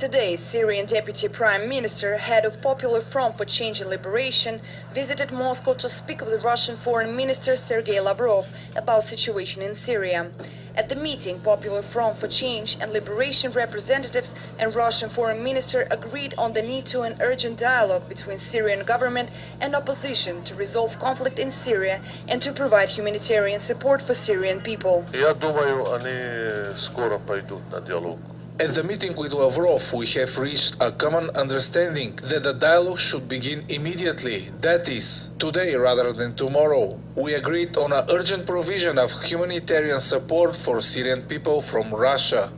Today, Syrian Deputy Prime Minister, head of Popular Front for Change and Liberation, visited Moscow to speak with Russian Foreign Minister Sergei Lavrov about situation in Syria. At the meeting, Popular Front for Change and Liberation representatives and Russian Foreign Minister agreed on the need to an urgent dialogue between Syrian government and opposition to resolve conflict in Syria and to provide humanitarian support for Syrian people. Я думаю, они скоро пойдут на диалог. At the meeting with Lavrov, we have reached a common understanding that the dialogue should begin immediately, that is, today rather than tomorrow. We agreed on an urgent provision of humanitarian support for Syrian people from Russia.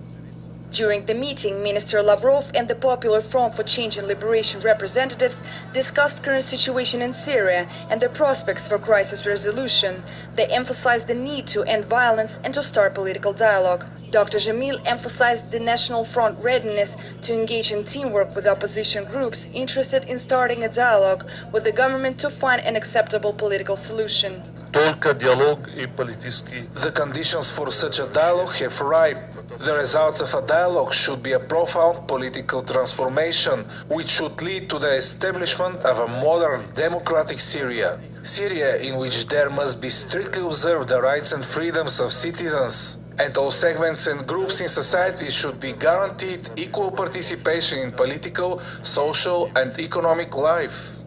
During the meeting, Minister Lavrov and the Popular Front for Change and Liberation representatives discussed current situation in Syria and the prospects for crisis resolution. They emphasized the need to end violence and to start political dialogue. Dr. Jamil emphasized the National Front readiness to engage in teamwork with opposition groups interested in starting a dialogue with the government to find an acceptable political solution. The conditions for such a dialogue have arrived. The results of a dialogue should be a profound political transformation, which should lead to the establishment of a modern, democratic Syria. Syria in which there must be strictly observed the rights and freedoms of citizens, and all segments and groups in society should be guaranteed equal participation in political, social and economic life.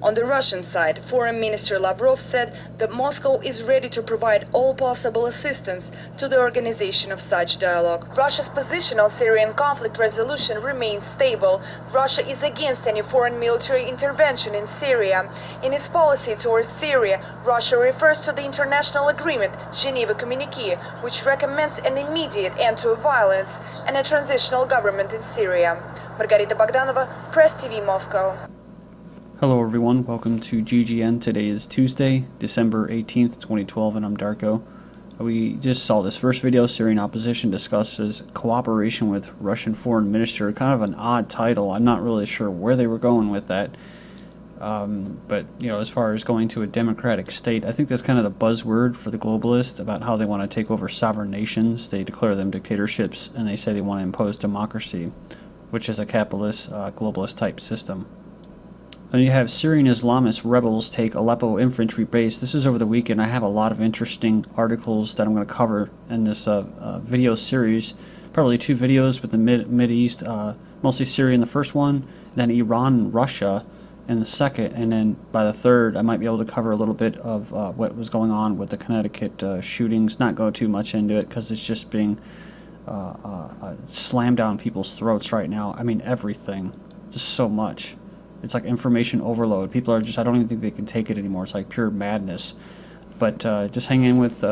On the Russian side, Foreign Minister Lavrov said that Moscow is ready to provide all possible assistance to the organization of such dialogue. Russia's position on Syrian conflict resolution remains stable. Russia is against any foreign military intervention in Syria. In its policy towards Syria, Russia refers to the international agreement, Geneva Communique, which recommends an immediate end to violence and a transitional government in Syria. Margarita Bogdanova, Press TV, Moscow. Hello everyone, welcome to GGN. Today is Tuesday, December 18th, 2012, and I'm Darko. We just saw this first video. Syrian opposition discusses cooperation with Russian foreign minister. Kind of an odd title. I'm not really sure where they were going with that. But, you know, as far as going to a democratic state, I think that's kind of the buzzword for the globalists about how they want to take over sovereign nations. They declare them dictatorships, and they say they want to impose democracy, which is a capitalist, globalist type system. Then you have Syrian Islamist rebels take Aleppo infantry base. This is over the weekend. I have a lot of interesting articles that I'm going to cover in this video series. Probably two videos with the Mid-East, mostly Syria in the first one, then Iran and Russia in the second, and then by the third I might be able to cover a little bit of what was going on with the Connecticut shootings. Not go too much into it because it's just being slammed down people's throats right now. I mean everything, just so much. It's like information overload. People are just, I don't even think they can take it anymore. It's like pure madness. But just hang in with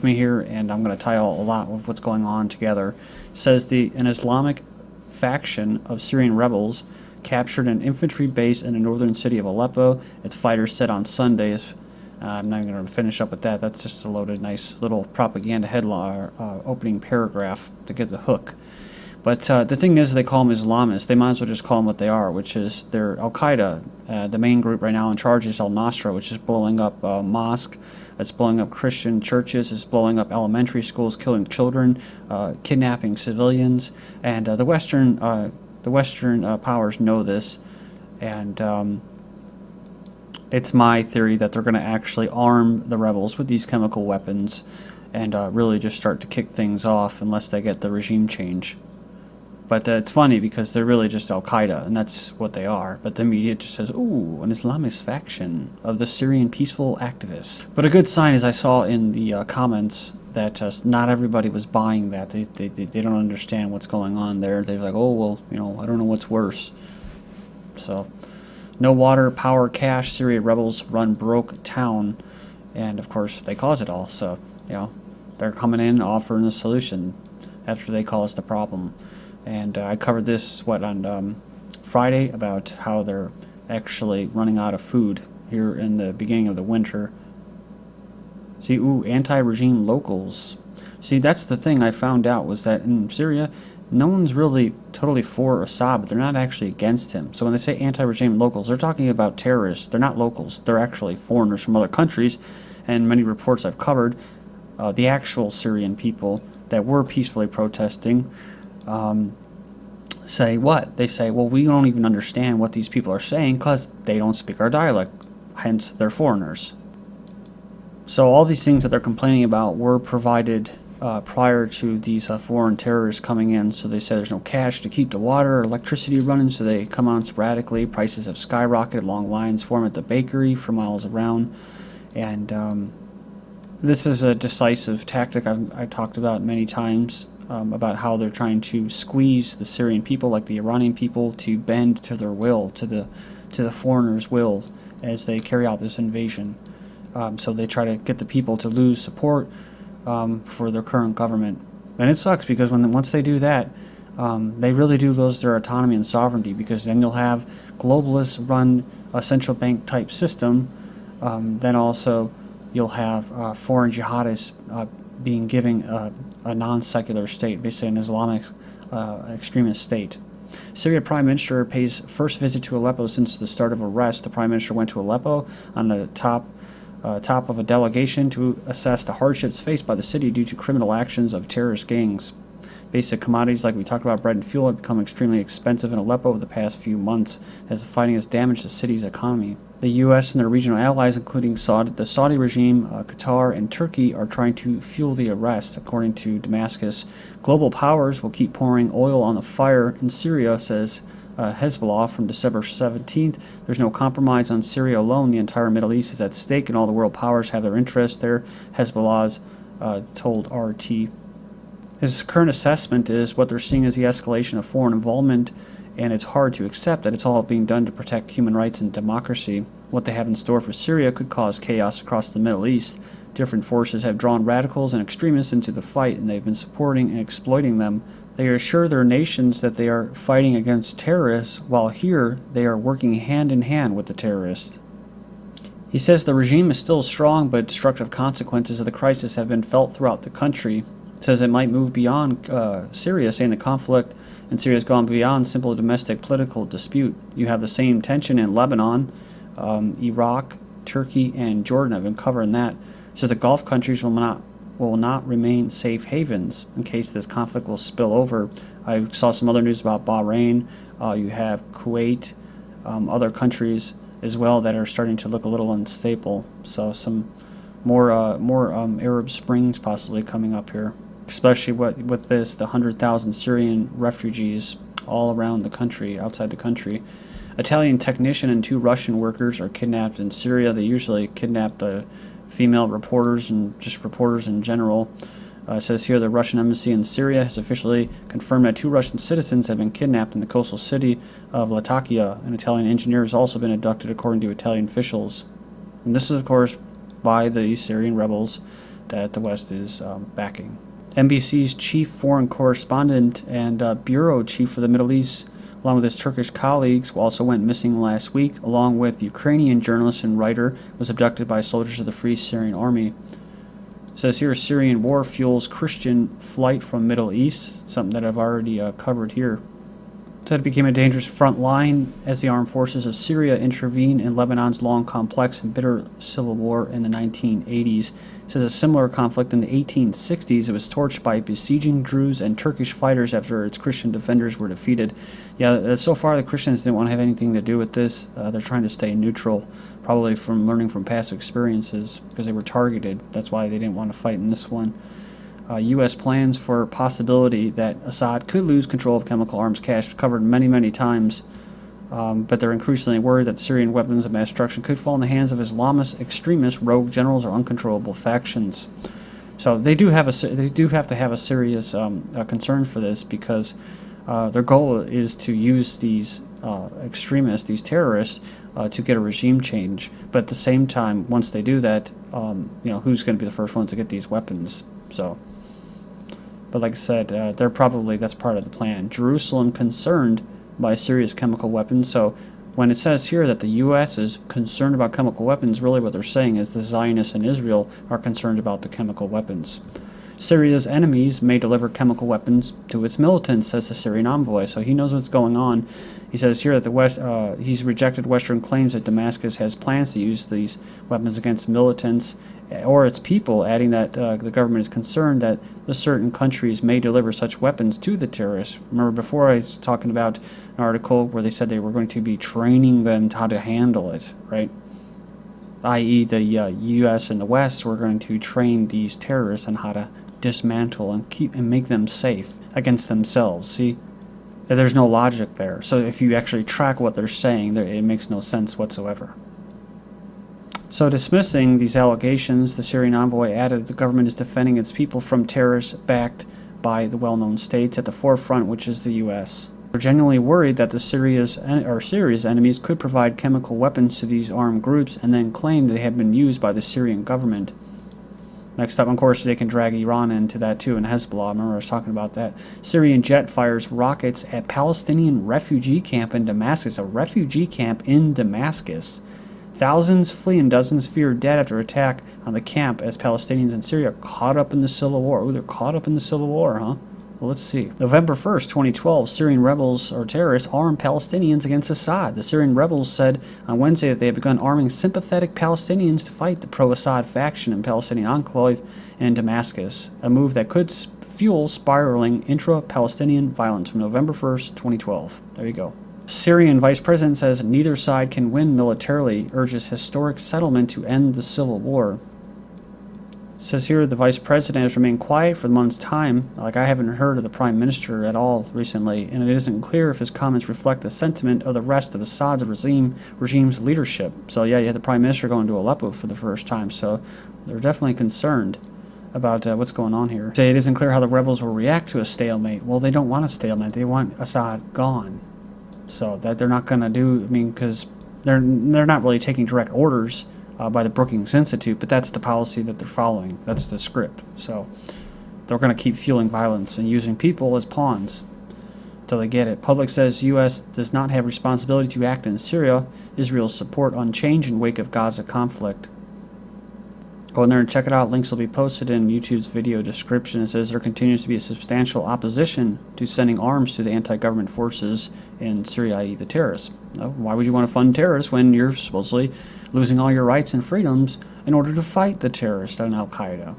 me here, and I'm going to tie a lot of what's going on together. It says an Islamic faction of Syrian rebels captured an infantry base in the northern city of Aleppo. Its fighters said on Sunday. I'm not going to finish up with that. That's just a loaded, nice little propaganda headline, opening paragraph to get the hook. But the thing is, they call them Islamists. They might as well just call them what they are, which is they're Al-Qaeda. The main group right now in charge is Al-Nusra, which is blowing up mosques. It's blowing up Christian churches. It's blowing up elementary schools, killing children, kidnapping civilians. And the Western powers know this. And it's my theory that they're going to actually arm the rebels with these chemical weapons and really just start to kick things off unless they get the regime change. But it's funny because they're really just Al-Qaeda, and that's what they are. But the media just says, ooh, an Islamist faction of the Syrian peaceful activists. But a good sign is I saw in the comments that not everybody was buying that. They don't understand what's going on there. They're like, oh, well, you know, I don't know what's worse. So, no water, power, cash, Syria rebels run broke town. And, of course, they cause it all. So, you know, they're coming in offering a solution after they cause the problem. And I covered this, on Friday, about how they're actually running out of food here in the beginning of the winter. See, ooh, anti-regime locals. See, that's the thing I found out, was that in Syria, no one's really totally for Assad, but they're not actually against him. So when they say anti-regime locals, they're talking about terrorists. They're not locals. They're actually foreigners from other countries. And many reports I've covered, the actual Syrian people that were peacefully protesting, say what? They say, well, we don't even understand what these people are saying because they don't speak our dialect, hence they're foreigners. So all these things that they're complaining about were provided prior to these foreign terrorists coming in. So they say there's no cash to keep the water or electricity running, so they come on sporadically. Prices have skyrocketed, long lines form at the bakery for miles around. And this is a decisive tactic I've talked about many times, about how they're trying to squeeze the Syrian people, like the Iranian people, to bend to their will, to the foreigners' will, as they carry out this invasion. So they try to get the people to lose support for their current government. And it sucks because once they do that, they really do lose their autonomy and sovereignty, because then you'll have globalists run a central bank type system. Then also you'll have foreign jihadists being given a non-secular state, basically an Islamic extremist state. Syria Prime Minister pays first visit to Aleppo since the start of arrest. The Prime Minister went to Aleppo on the top of a delegation to assess the hardships faced by the city due to criminal actions of terrorist gangs. Basic commodities like we talked about, bread and fuel, have become extremely expensive in Aleppo over the past few months as the fighting has damaged the city's economy. The U.S. and their regional allies, including the Saudi regime, Qatar, and Turkey, are trying to fuel the arrest. According to Damascus, global powers will keep pouring oil on the fire in Syria, says Hezbollah from December 17th. There's no compromise on Syria alone. The entire Middle East is at stake, and all the world powers have their interests there, Hezbollah's told RT. His current assessment is what they're seeing as the escalation of foreign involvement, and it's hard to accept that it's all being done to protect human rights and democracy. What they have in store for Syria could cause chaos across the Middle East. Different forces have drawn radicals and extremists into the fight, and they've been supporting and exploiting them. They assure their nations that they are fighting against terrorists, while here they are working hand in hand with the terrorists. He says the regime is still strong, but destructive consequences of the crisis have been felt throughout the country. He says it might move beyond Syria, saying the conflict in Syria has gone beyond simple domestic political dispute. You have the same tension in Lebanon, Iraq, Turkey, and Jordan. I've been covering that. He says the Gulf countries will not remain safe havens in case this conflict will spill over. I saw some other news about Bahrain. You have Kuwait, other countries as well that are starting to look a little unstable. So some more Arab Springs possibly coming up here, especially with this, the 100,000 Syrian refugees all around the country, outside the country. Italian technician and 2 Russian workers are kidnapped in Syria. They usually kidnap female reporters and just reporters in general. It says here the Russian embassy in Syria has officially confirmed that 2 Russian citizens have been kidnapped in the coastal city of Latakia. An Italian engineer has also been abducted, according to Italian officials. And this is, of course, by the Syrian rebels that the West is backing. NBC's chief foreign correspondent and bureau chief for the Middle East, along with his Turkish colleagues, also went missing last week, along with Ukrainian journalist and writer, was abducted by soldiers of the Free Syrian Army. It says here, Syrian war fuels Christian flight from Middle East, something that I've already covered here. So it became a dangerous front line as the armed forces of Syria intervened in Lebanon's long, complex, and bitter civil war in the 1980s. It says a similar conflict in the 1860s. It was torched by besieging Druze and Turkish fighters after its Christian defenders were defeated. Yeah, so far the Christians didn't want to have anything to do with this. They're trying to stay neutral, probably from learning from past experiences, because they were targeted. That's why they didn't want to fight in this one. U.S. plans for possibility that Assad could lose control of chemical arms cache covered many, many times, but they're increasingly worried that Syrian weapons of mass destruction could fall in the hands of Islamist extremists, rogue generals, or uncontrollable factions. So they do have to have a serious concern for this, because their goal is to use these extremists, these terrorists, to get a regime change. But at the same time, once they do that, who's going to be the first ones to get these weapons? So. But like I said, that's part of the plan. Jerusalem concerned by Syria's chemical weapons. So when it says here that the U.S. is concerned about chemical weapons, really what they're saying is the Zionists in Israel are concerned about the chemical weapons. Syria's enemies may deliver chemical weapons to its militants, says the Syrian envoy. So he knows what's going on. He says here that he's rejected Western claims that Damascus has plans to use these weapons against militants, or its people, adding that the government is concerned that the certain countries may deliver such weapons to the terrorists. Remember before I was talking about an article where they said they were going to be training them how to handle it, right? I.e. the U.S. and the West were going to train these terrorists on how to dismantle and make them safe against themselves. See? There's no logic there. So if you actually track what they're saying, it makes no sense whatsoever. So dismissing these allegations, the Syrian envoy added that the government is defending its people from terrorists backed by the well-known states at the forefront, which is the U.S. We're genuinely worried that Syria's enemies could provide chemical weapons to these armed groups and then claim they have been used by the Syrian government. Next up, of course, they can drag Iran into that too, and Hezbollah. Remember I was talking about that. Syrian jet fires rockets at Palestinian refugee camp in Damascus. A refugee camp in Damascus. Thousands flee and dozens fear dead after attack on the camp as Palestinians in Syria are caught up in the civil war. Ooh, they're caught up in the civil war, huh? Well, let's see. November 1st, 2012, Syrian rebels or terrorists armed Palestinians against Assad. The Syrian rebels said on Wednesday that they had begun arming sympathetic Palestinians to fight the pro-Assad faction in Palestinian enclave in Damascus, a move that could fuel spiraling intra-Palestinian violence from November 1st, 2012. There you go. Syrian vice president says neither side can win militarily, urges historic settlement to end the civil war. It says here the vice president has remained quiet for the month's time. Like, I haven't heard of the prime minister at all recently, and it isn't clear if his comments reflect the sentiment of the rest of Assad's regime's leadership. So yeah, you had the prime minister going to Aleppo for the first time, so they're definitely concerned about what's going on here. Say it isn't clear how the rebels will react to a stalemate. Well, they don't want a stalemate. They want Assad gone. So that they're not going to do, I mean, because they're not really taking direct orders by the Brookings Institute, but that's the policy that they're following. That's the script. So they're going to keep fueling violence and using people as pawns until they get it. Public says U.S. does not have responsibility to act in Syria. Israel's support unchanged in wake of Gaza conflict. Go in there and check it out. Links will be posted in YouTube's video description. It says there continues to be a substantial opposition to sending arms to the anti-government forces in Syria, i.e. the terrorists. Why would you want to fund terrorists when you're supposedly losing all your rights and freedoms in order to fight the terrorists and Al-Qaeda?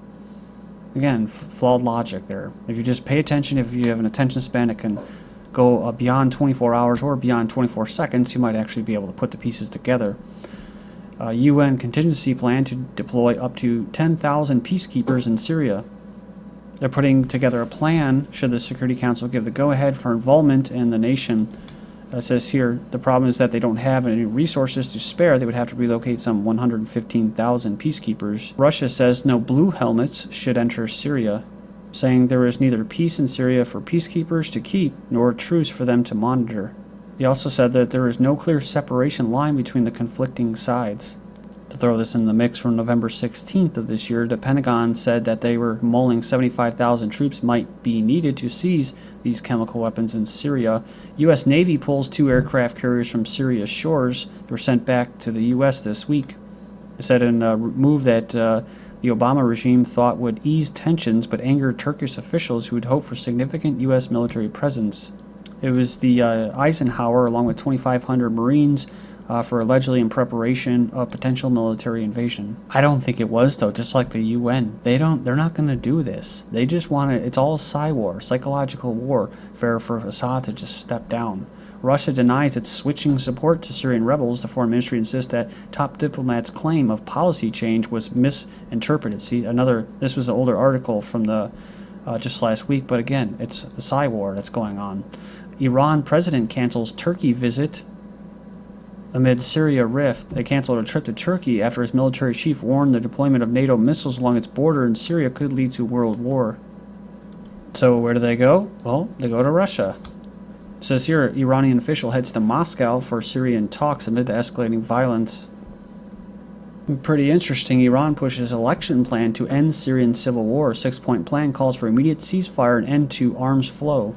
Again, flawed logic there. If you just pay attention, if you have an attention span that can go beyond 24 hours or beyond 24 seconds, you might actually be able to put the pieces together. UN contingency plan to deploy up to 10,000 peacekeepers in Syria. They're putting together a plan should the Security Council give the go-ahead for involvement in the nation. It says here, the problem is that they don't have any resources to spare. They would have to relocate some 115,000 peacekeepers. Russia says no blue helmets should enter Syria, saying there is neither peace in Syria for peacekeepers to keep nor a truce for them to monitor. He also said that there is no clear separation line between the conflicting sides. To throw this in the mix, from November 16th of this year, the Pentagon said that they were mulling 75,000 troops might be needed to seize these chemical weapons in Syria. U.S. Navy pulls 2 aircraft carriers from Syria's shores that were sent back to the U.S. this week. It said in a move that the Obama regime thought would ease tensions but angered Turkish officials who had hoped for significant U.S. military presence. It was the Eisenhower, along with 2,500 Marines, for allegedly in preparation of potential military invasion. I don't think it was, though. Just like the UN, they're not going to do this. They just want to. It's all psychological warfare for Assad to just step down. Russia denies its switching support to Syrian rebels. The foreign ministry insists that top diplomats' claim of policy change was misinterpreted. See, this was an older article from the just last week, but again, it's a psy war that's going on. Iran president cancels Turkey visit amid Syria rift. They canceled a trip to Turkey after his military chief warned the deployment of NATO missiles along its border in Syria could lead to world war. So where do they go? Well, they go to Russia. It says here, Iranian official heads to Moscow for Syrian talks amid the escalating violence. Pretty interesting. Iran pushes election plan to end Syrian civil war. 6-point plan calls for immediate ceasefire and end to arms flow.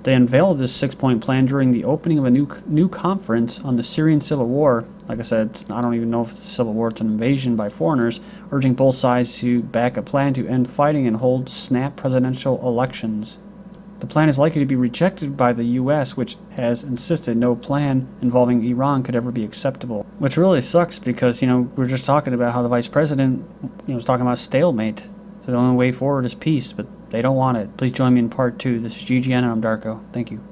They unveiled this 6-point plan during the opening of a new conference on the Syrian civil war. Like I said, I don't even know if it's a civil war, it's an invasion by foreigners, urging both sides to back a plan to end fighting and hold snap presidential elections. The plan is likely to be rejected by the U.S., which has insisted no plan involving Iran could ever be acceptable. Which really sucks because, you know, we're just talking about how the vice president, you know, was talking about stalemate. So the only way forward is peace, but they don't want it. Please join me in part 2. This is GGN and I'm Darko. Thank you.